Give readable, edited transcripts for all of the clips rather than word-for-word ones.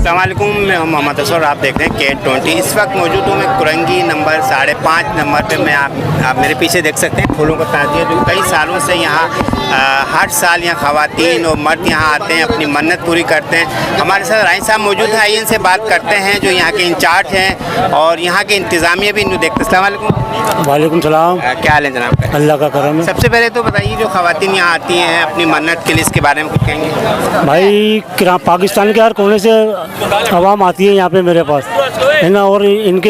अस्सलाम वालेकुम, मैं मोहम्मद असर, आप देख रहे हैं K20। इस वक्त मौजूद हूँ मैं कुरंगी नंबर 5.5 नंबर पे। मैं आप मेरे पीछे देख सकते हैं फूलों का ताजिया, जो कई सालों से यहाँ हर साल यहाँ ख़वातीन और मर्द यहाँ आते हैं, अपनी मन्नत पूरी करते हैं। हमारे साथ राय साहब मौजूद हैं, आइए इनसे बात करते हैं, जो यहाँ के इंचार्ज हैं और यहाँ के इंतज़ामिया भी इन्हें देखते हैं। अस्सलाम वालेकुम। वालेकुम सलाम। क्या हाल है जनाब? अल्लाह का करम है। सबसे पहले तो बताइए, जो ख़वातीन यहाँ आती हैं अपनी मन्नत के लिए, इसके बारे में कुछ कहेंगे? भाई पाकिस्तान के हर कोने से आवाम आती है यहाँ पे मेरे पास, है ना, और इनके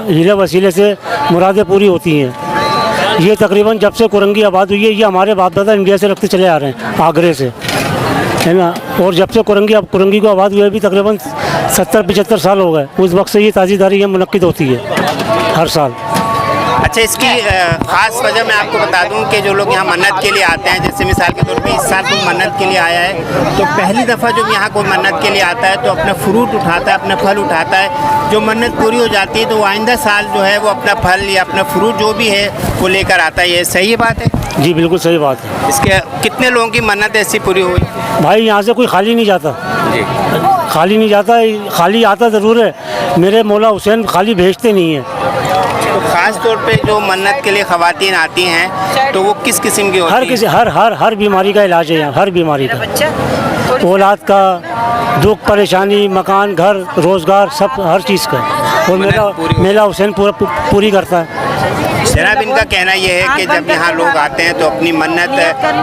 हीले वसीले से मुरादें पूरी होती हैं। ये तकरीबन जब से कुरंगी आबाद हुई है, ये हमारे बाप दादा इंडिया से रखते चले आ रहे हैं, आगरे से, है ना। और जब से कुरंगी को आबाद हुए भी तकरीबन 70-75 साल हो गए, उस वक्त से ये ताज़ीदारी ये मुनक्किद होती है हर साल। अच्छा, इसकी ख़ास वजह मैं आपको बता दूं कि जो लोग यहाँ मन्नत के लिए आते हैं, जैसे मिसाल के तौर पे इस साल कोई मन्नत के लिए आया है, तो पहली दफ़ा जब यहाँ कोई मन्नत के लिए आता है तो अपना फ्रूट उठाता है, अपना फल उठाता है। जो मन्नत पूरी हो जाती है तो आइंदा साल जो है वो अपना फल या अपना फ्रूट जो भी है वो लेकर आता है। ये सही बात है? जी बिल्कुल सही बात है। इसके कितने लोगों की मन्नत ऐसी पूरी हुई? भाई यहाँ से कोई खाली नहीं जाता जी, खाली नहीं जाता, खाली आता ज़रूर है। मेरे मौला हुसैन खाली भेजते नहीं हैं। तो ख़ास तौर पे जो मन्नत के लिए ख़वातीन आती हैं तो वो किस किस्म की होती हैं? हर बीमारी का इलाज है यहाँ, हर बीमारी का, औलाद का, दुख परेशानी, मकान, घर, रोज़गार, सब हर चीज़ का। और मेला हुसैन पूरी करता है। जनाब, इनका कहना यह है कि जब यहाँ लोग आते हैं तो अपनी मन्नत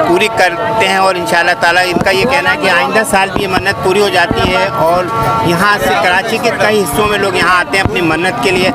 पूरी करते हैं और इंशाअल्लाह ताला इनका ये कहना है कि आइंदा साल भी ये मन्नत पूरी हो जाती है। और यहाँ से कराची के कई हिस्सों में लोग यहाँ आते हैं अपनी मन्नत के लिए।